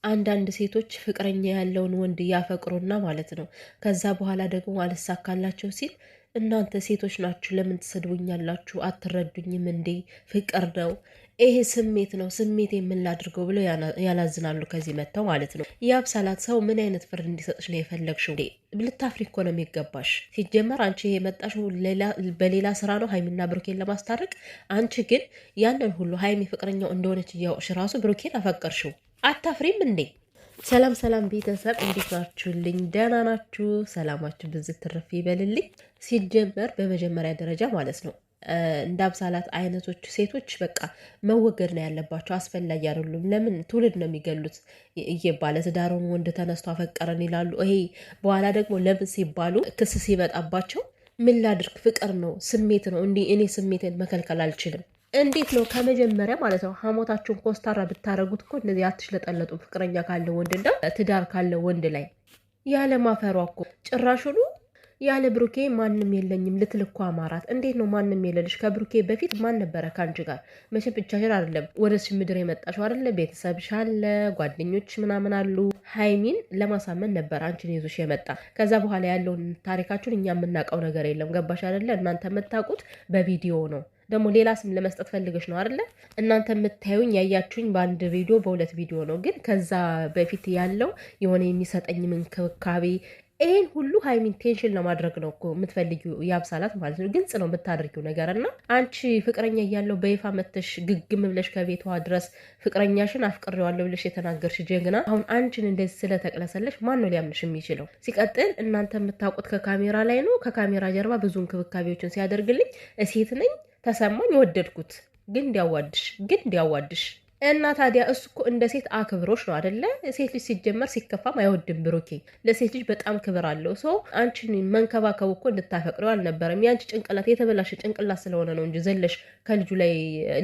አንዳንድ ሴቶች ፍቅረኛ ያለውን ወንድ ያፈቅሩና ማለት ነው። ከዛ በኋላ ደግሞ አልሳካላቸው ሲል እናንተ ሴቶች ናችሁ ለምን ትሰድቡኛላችሁ? አትረዱኝም እንዴ? ፍቅር ነው ይሄ፣ ስሜት ነው፣ ስሜት የምላድርገው ብለው ያላዝናሉ። ከዚህ መጥተው ማለት ነው። የአብሳላት ሰው ምን አይነት ፍርድ እንዲሰጥሽ ነው የፈለግሽው? ልታፍሪ እኮ ነው የሚገባሽ። ሲጀመር አንቺ የመጣሽው በሌላ ስራ ነው ሀይሚና ብሩኬን ለማስታረቅ። አንቺ ግን ያንን ሁሉ ሀይሚ ፍቅረኛው እንደሆነች እያወቅሽ ራሱ ብሩኬን አፈቀርሽው። አታፍሪም እንዴ? ሰላም ሰላም ቤተሰብ እንዴት ናችሁልኝ? ደህና ናችሁ? ሰላማችሁ ብዝት ትርፍ ይበልልኝ። ሲጀመር በመጀመሪያ ደረጃ ማለት ነው እንደ አብሳላት አይነቶች ሴቶች በቃ መወገድ ነው ያለባቸው። አስፈላጊ አይደሉም። ለምን ትውልድ ነው የሚገሉት? እየባለ ትዳሩን ወንድ ተነስቶ አፈቀረን ይላሉ። ይሄ በኋላ ደግሞ ለምን ሲባሉ ክስ ሲመጣባቸው ምን ላድርግ? ፍቅር ነው፣ ስሜት ነው። እንዲህ እኔ ስሜትን መከልከል አልችልም። እንዴት ነው ከመጀመሪያ ማለት ነው ሀሞታችሁን ኮስታራ ብታረጉት እኮ እንደዚህ አትሽለጠለጡ። ፍቅረኛ ካለ ወንድና ትዳር ካለ ወንድ ላይ ያለ ማፈሯ እኮ ጭራሹኑ ያለ ብሩኬ ማንም የለኝም ልትልኮ አማራት። እንዴት ነው ማንም የለልሽ? ከብሩኬ በፊት ማን ነበረ ከአንቺ ጋር? መቼም ብቻሽን አይደለም ወደዚህ ምድር የመጣሽው አይደለ? ቤተሰብሽ አለ፣ ጓደኞች ምናምን አሉ። ሀይሚን ለማሳመን ነበር አንቺን ይዞሽ የመጣ። ከዛ በኋላ ያለውን ታሪካችሁን እኛ የምናውቀው ነገር የለም። ገባሽ አይደለ? እናንተ የምታውቁት በቪዲዮ ነው። ደግሞ ሌላ ስም ለመስጠት ፈልገሽ ነው አይደለ? እናንተ የምታዩኝ ያያችሁኝ በአንድ ቪዲዮ በሁለት ቪዲዮ ነው። ግን ከዛ በፊት ያለው የሆነ የሚሰጠኝ እንክብካቤ ይህን ሁሉ ሀይሚን ቴንሽን ለማድረግ ነው እኮ የምትፈልጊው የአብሳላት ማለት ነው። ግልጽ ነው የምታደርጊው ነገር እና አንቺ ፍቅረኛ እያለው በይፋ መተሽ ግግም ብለሽ ከቤቷ ድረስ ፍቅረኛሽን አፍቅሬዋለሁ ብለሽ የተናገርሽ ጀግና፣ አሁን አንቺን እንደዚህ ስለተቅለሰለሽ ማን ነው ሊያምንሽ የሚችለው? ሲቀጥል እናንተ የምታውቁት ከካሜራ ላይ ነው። ከካሜራ ጀርባ ብዙ እንክብካቤዎችን ሲያደርግልኝ እሴት ነኝ ተሰማኝ ወደድኩት። ግን እንዲያዋድሽ እና ታዲያ እሱ እኮ እንደ ሴት አክብሮች ነው አደለ? ሴት ልጅ ሲጀመር ሲከፋም አይወድም ብሩኬ። ለሴት ልጅ በጣም ክብር አለው። ሰው አንቺን መንከባከቡ እኮ እንድታፈቅረው አልነበረም። የአንቺ ጭንቅላት የተበላሸ ጭንቅላት ስለሆነ ነው እንጂ ዘለሽ ከልጁ ላይ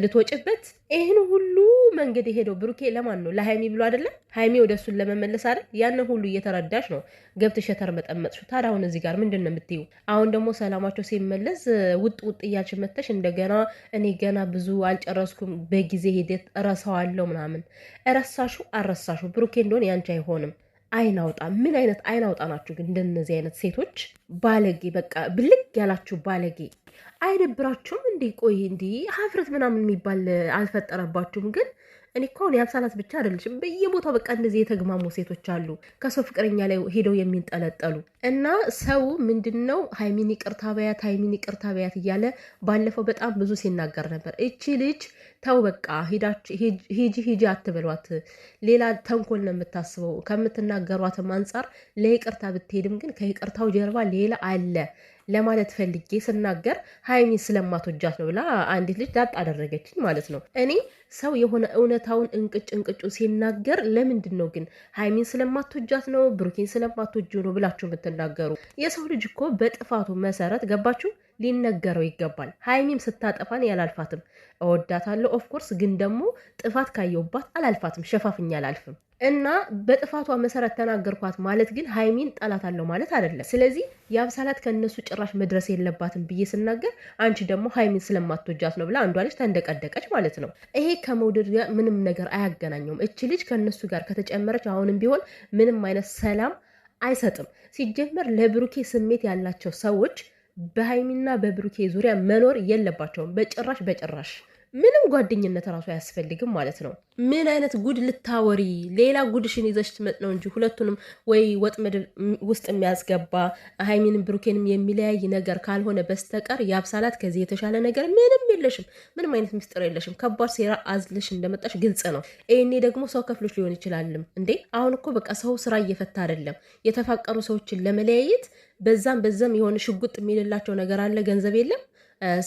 ልትወጭበት ይህን ሁሉ መንገድ የሄደው ብሩኬ ለማን ነው? ለሀይሚ ብሎ አይደለም? ሀይሚ ወደ እሱን ለመመለስ አይደል? ያንን ሁሉ እየተረዳሽ ነው ገብተሽ የተርመጠመጥሽው። ታዲያ አሁን እዚህ ጋር ምንድን ነው የምትይው? አሁን ደግሞ ሰላማቸው ሲመለስ ውጥ እያልሽ መተሽ እንደገና እኔ ገና ብዙ አልጨረስኩም በጊዜ ሂደት እረሳዋለሁ ምናምን። እረሳሹ አረሳሹ ብሩኬ እንደሆነ ያንቺ አይሆንም። አይናውጣ ምን አይነት አይናውጣ ናችሁ ግን እንደነዚህ አይነት ሴቶች? ባለጌ በቃ ብልግ ያላችሁ ባለጌ አይደብራችሁም እንዴ? ቆይ እንዲህ ሀፍረት ምናምን የሚባል አልፈጠረባችሁም? ግን እኔ እኮ አሁን የአብሳላት ብቻ አይደለችም፣ በየቦታው በቃ እንደዚህ የተግማሙ ሴቶች አሉ፣ ከሰው ፍቅረኛ ላይ ሄደው የሚንጠለጠሉ እና ሰው ምንድን ነው ሀይሚን ይቅርታ በያት እያለ ባለፈው በጣም ብዙ ሲናገር ነበር። እቺ ልጅ ተው በቃ ሂጂ አትበሏት፣ ሌላ ተንኮል ነው የምታስበው። ከምትናገሯትም አንጻር ለይቅርታ ብትሄድም ግን ከይቅርታው ጀርባ ሌላ አለ ለማለት ፈልጌ ስናገር ሀይሚ ስለማትወጃት ነው ብላ አንዲት ልጅ ዳጥ አደረገችኝ ማለት ነው። እኔ ሰው የሆነ እውነታውን እንቅጩ ሲናገር ለምንድን ነው ግን ሀይሚን ስለማትወጃት ነው ብሩኬን ስለማትወጁ ነው ብላችሁ የምትናገሩ? የሰው ልጅ እኮ በጥፋቱ መሰረት ገባችሁ ሊነገረው ይገባል። ሀይሚም ስታጠፋን ያላልፋትም፣ እወዳታለሁ ኦፍኮርስ፣ ግን ደግሞ ጥፋት ካየውባት አላልፋትም፣ ሸፋፍኛ አላልፍም። እና በጥፋቷ መሰረት ተናገርኳት ማለት ግን ሀይሚን ጠላት አለው ማለት አይደለም። ስለዚህ የአብሳላት ከእነሱ ጭራሽ መድረስ የለባትም ብዬ ስናገር አንቺ ደግሞ ሀይሚን ስለማትወጃት ነው ብላ አንዷ ልጅ ተንደቀደቀች ማለት ነው። ይሄ ከመውደድ ጋር ምንም ነገር አያገናኘውም። እች ልጅ ከእነሱ ጋር ከተጨመረች አሁንም ቢሆን ምንም አይነት ሰላም አይሰጥም። ሲጀመር ለብሩኬ ስሜት ያላቸው ሰዎች በሀይሚና በብሩኬ ዙሪያ መኖር የለባቸውም በጭራሽ። ምንም ጓደኝነት እራሱ አያስፈልግም ማለት ነው። ምን አይነት ጉድ ልታወሪ? ሌላ ጉድሽን ይዘሽ ትመጥ ነው እንጂ ሁለቱንም ወይ ወጥመድ ውስጥ የሚያስገባ ሀይሚንም ብሩኬንም የሚለያይ ነገር ካልሆነ በስተቀር የአብሳላት ከዚህ የተሻለ ነገር ምንም የለሽም። ምንም አይነት ምስጢር የለሽም። ከባድ ሴራ አዝልሽ እንደመጣሽ ግልጽ ነው። ይሄኔ ደግሞ ሰው ከፍሎች ሊሆን ይችላልም እንዴ? አሁን እኮ በቃ ሰው ስራ እየፈታ አይደለም። የተፋቀሩ ሰዎችን ለመለያየት በዛም የሆነ ሽጉጥ የሚልላቸው ነገር አለ። ገንዘብ የለም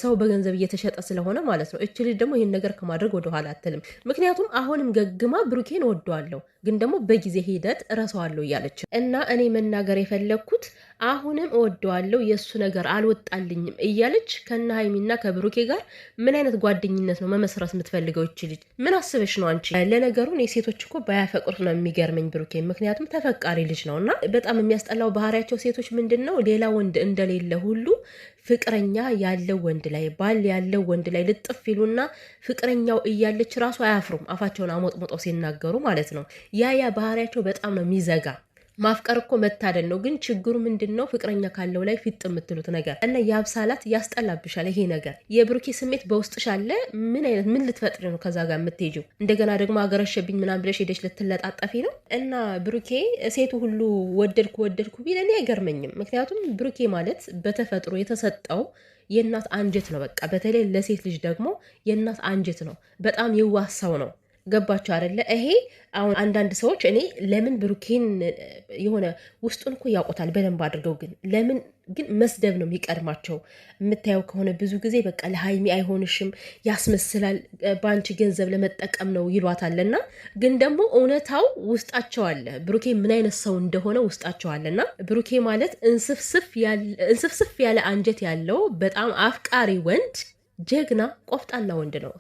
ሰው በገንዘብ እየተሸጠ ስለሆነ ማለት ነው። እች ልጅ ደግሞ ይህን ነገር ከማድረግ ወደኋላ አትልም። ምክንያቱም አሁንም ገግማ ብሩኬን ወደዋለሁ ግን ደግሞ በጊዜ ሂደት እረሳዋለሁ እያለች እና እኔ መናገር የፈለግኩት አሁንም እወደዋለሁ የእሱ ነገር አልወጣልኝም እያለች ከነ ሀይሚና ከብሩኬ ጋር ምን አይነት ጓደኝነት ነው መመስረት የምትፈልገው? ይች ልጅ ምን አስበሽ ነው አንቺ? ለነገሩ ሴቶች እኮ ባያፈቅሩት ነው የሚገርመኝ ብሩኬ፣ ምክንያቱም ተፈቃሪ ልጅ ነው። እና በጣም የሚያስጠላው ባህሪያቸው ሴቶች ምንድን ነው ሌላ ወንድ እንደሌለ ሁሉ ፍቅረኛ ያለው ወንድ ላይ ባል ያለው ወንድ ላይ ልጥፍ ይሉና ፍቅረኛው እያለች ራሱ አያፍሩም፣ አፋቸውን አሞጥሞጠው ሲናገሩ ማለት ነው። ያ ባህሪያቸው በጣም ነው የሚዘጋ። ማፍቀር እኮ መታደል ነው። ግን ችግሩ ምንድን ነው? ፍቅረኛ ካለው ላይ ፊጥ የምትሉት ነገር እና የአብሳላት ያስጠላብሻል። ይሄ ነገር የብሩኬ ስሜት በውስጥሽ አለ። ምን ልትፈጥሪ ነው ከዛ ጋር የምትሄጂው? እንደገና ደግሞ አገረሸብኝ ምናምን ብለሽ ሄደሽ ልትለጣጠፊ ነው? እና ብሩኬ ሴቱ ሁሉ ወደድኩ ቢል እኔ አይገርመኝም። ምክንያቱም ብሩኬ ማለት በተፈጥሮ የተሰጠው የእናት አንጀት ነው። በቃ በተለይ ለሴት ልጅ ደግሞ የእናት አንጀት ነው። በጣም የዋሳው ነው። ገባቸው አይደለ? ይሄ አሁን አንዳንድ ሰዎች እኔ ለምን ብሩኬን የሆነ ውስጡን እኮ ያውቁታል በደንብ አድርገው፣ ግን ለምን ግን መስደብ ነው የሚቀድማቸው። የምታየው ከሆነ ብዙ ጊዜ በቃ ለሀይሚ አይሆንሽም፣ ያስመስላል፣ በአንቺ ገንዘብ ለመጠቀም ነው ይሏታልና፣ ግን ደግሞ እውነታው ውስጣቸው አለ። ብሩኬ ምን አይነት ሰው እንደሆነ ውስጣቸው አለና ብሩኬ ማለት እንስፍስፍ ያለ አንጀት ያለው በጣም አፍቃሪ ወንድ፣ ጀግና ቆፍጣና ወንድ ነው።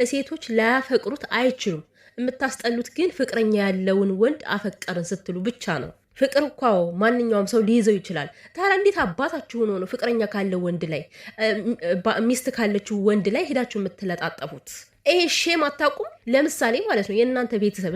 ሴቶች ላያፈቅሩት አይችሉም። የምታስጠሉት ግን ፍቅረኛ ያለውን ወንድ አፈቀርን ስትሉ ብቻ ነው። ፍቅር እኮ ማንኛውም ሰው ሊይዘው ይችላል። ታዲያ እንዴት አባታችሁ ሆኖ ነው ፍቅረኛ ካለው ወንድ ላይ ሚስት ካለችው ወንድ ላይ ሄዳችሁ የምትለጣጠፉት? ይሄ ሼም አታውቁም? ለምሳሌ ማለት ነው የእናንተ ቤተሰብ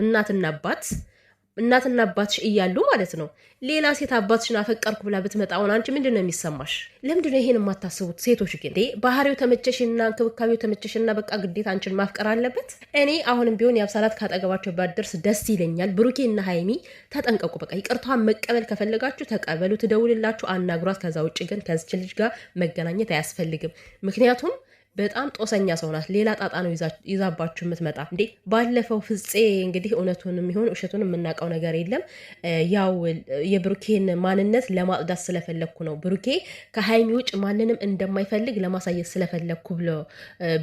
እናትና አባትሽ እያሉ ማለት ነው ሌላ ሴት አባትሽን አፈቀርኩ ብላ ብትመጣ አሁን አንቺ ምንድን ነው የሚሰማሽ? ለምንድን ነው ይሄን የማታስቡት? ሴቶች ግን ባህሪው ተመቸሽና እንክብካቤው ተመቸሽና በቃ ግዴታ አንቺን ማፍቀር አለበት? እኔ አሁንም ቢሆን የአብሳላት ካጠገባቸው ባደርስ ደስ ይለኛል። ብሩኬና ሀይሚ ተጠንቀቁ። በቃ ይቅርታዋን መቀበል ከፈለጋችሁ ተቀበሉ፣ ትደውልላችሁ፣ አናግሯት። ከዛ ውጭ ግን ከዚች ልጅ ጋር መገናኘት አያስፈልግም። ምክንያቱም በጣም ጦሰኛ ሰው ናት። ሌላ ጣጣ ነው ይዛባችሁ የምትመጣ። እንዴ ባለፈው ፍፄ እንግዲህ እውነቱን የሚሆን ውሸቱን የምናውቀው ነገር የለም። ያው የብሩኬን ማንነት ለማጽዳት ስለፈለግኩ ነው፣ ብሩኬ ከሀይሚ ውጭ ማንንም እንደማይፈልግ ለማሳየት ስለፈለግኩ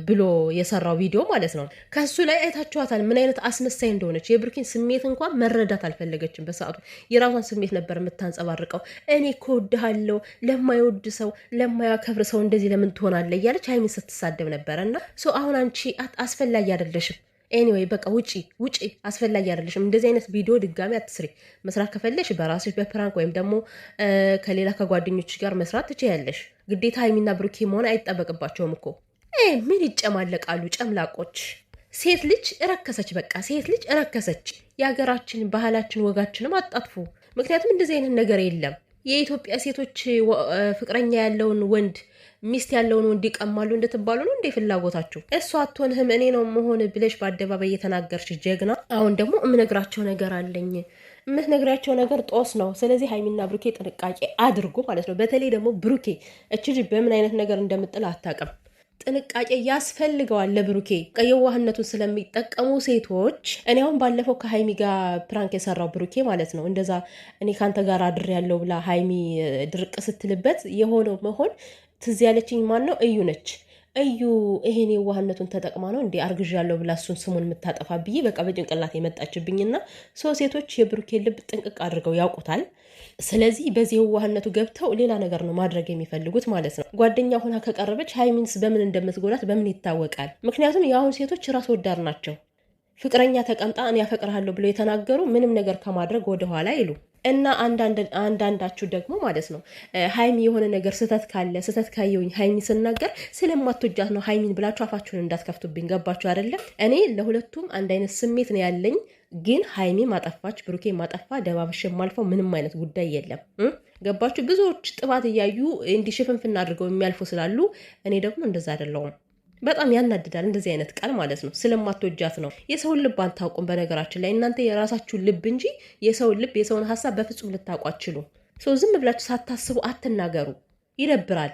ብሎ የሰራው ቪዲዮ ማለት ነው። ከሱ ላይ አይታችኋታል ምን አይነት አስመሳይ እንደሆነች። የብሩኬን ስሜት እንኳን መረዳት አልፈለገችም። በሰዓቱ የራሷን ስሜት ነበር የምታንጸባርቀው። እኔ እኮ እወድሃለሁ፣ ለማይወድ ሰው ለማያከብር ሰው እንደዚህ ለምን ትሆናለህ እያለች ሀይሚ ስትሳደብ ነበረ። እና አሁን አንቺ አስፈላጊ አይደለሽም። ኤኒዌይ በቃ ውጪ፣ አስፈላጊ አይደለሽም። እንደዚህ አይነት ቪዲዮ ድጋሚ አትስሪ። መስራት ከፈለሽ በራስሽ በፕራንክ ወይም ደግሞ ከሌላ ከጓደኞች ጋር መስራት ትችያለሽ። ግዴታ ሀይሚና ብሩኬ መሆን አይጠበቅባቸውም እኮ። ምን ይጨማለቃሉ ጨምላቆች። ሴት ልጅ እረከሰች፣ በቃ ሴት ልጅ እረከሰች። የሀገራችን ባህላችን ወጋችንም አጣጥፉ። ምክንያቱም እንደዚህ አይነት ነገር የለም። የኢትዮጵያ ሴቶች ፍቅረኛ ያለውን ወንድ ሚስት ያለውን ወንድ ይቀማሉ እንደተባሉ ነው እንዴ ፍላጎታችሁ? እሷ አትሆንህም እኔ ነው መሆን ብለሽ በአደባባይ እየተናገርሽ ጀግና። አሁን ደግሞ የምነግራቸው ነገር አለኝ። የምትነግራቸው ነገር ጦስ ነው። ስለዚህ ሀይሚና ብሩኬ ጥንቃቄ አድርጉ ማለት ነው። በተለይ ደግሞ ብሩኬ እች ልጅ በምን አይነት ነገር እንደምጥል አታውቅም። ጥንቃቄ ያስፈልገዋል ለብሩኬ። የዋህነቱን ስለሚጠቀሙ ሴቶች እኔ አሁን ባለፈው ከሀይሚ ጋር ፕራንክ የሰራው ብሩኬ ማለት ነው እንደዛ እኔ ካንተ ጋር አድር ያለው ብላ ሀይሚ ድርቅ ስትልበት የሆነው መሆን ትዝ ያለችኝ ማን ነው? እዩ ነች። እዩ ይሄን የዋህነቱን ተጠቅማ ነው እንዴ አርግዣ ያለው ብላ እሱን ስሙን የምታጠፋ ብዬ በቃ በጭንቅላት የመጣችብኝና ሴቶች የብሩኬ ልብ ጥንቅቅ አድርገው ያውቁታል። ስለዚህ በዚህ የዋህነቱ ገብተው ሌላ ነገር ነው ማድረግ የሚፈልጉት ማለት ነው። ጓደኛ ሆና ከቀረበች ሀይሚንስ በምን እንደምትጎዳት በምን ይታወቃል? ምክንያቱም የአሁን ሴቶች ራስ ወዳድ ናቸው። ፍቅረኛ ተቀምጣ እኔ ያፈቅርሃለሁ ብለው የተናገሩ ምንም ነገር ከማድረግ ወደኋላ ይሉ እና አንዳንዳችሁ ደግሞ ማለት ነው ሀይሚ የሆነ ነገር ስህተት ካየውኝ ሀይሚ ስናገር ስለማትወጃት ነው ሀይሚን ብላችሁ አፋችሁን እንዳትከፍቱብኝ። ገባችሁ አይደለም? እኔ ለሁለቱም አንድ አይነት ስሜት ነው ያለኝ። ግን ሀይሚ ማጠፋች ብሩኬ ማጠፋ ደባብሽ የማልፈው ምንም አይነት ጉዳይ የለም። ገባችሁ? ብዙዎች ጥፋት እያዩ እንዲሽፍንፍና አድርገው የሚያልፉ ስላሉ እኔ ደግሞ እንደዛ አይደለሁም። በጣም ያናድዳል እንደዚህ አይነት ቃል ማለት ነው። ስለማትወጃት ነው። የሰውን ልብ አታውቁም። በነገራችን ላይ እናንተ የራሳችሁን ልብ እንጂ የሰውን ልብ የሰውን ሀሳብ በፍጹም ልታውቁ አትችሉም። ዝም ብላችሁ ሳታስቡ አትናገሩ። ይደብራል።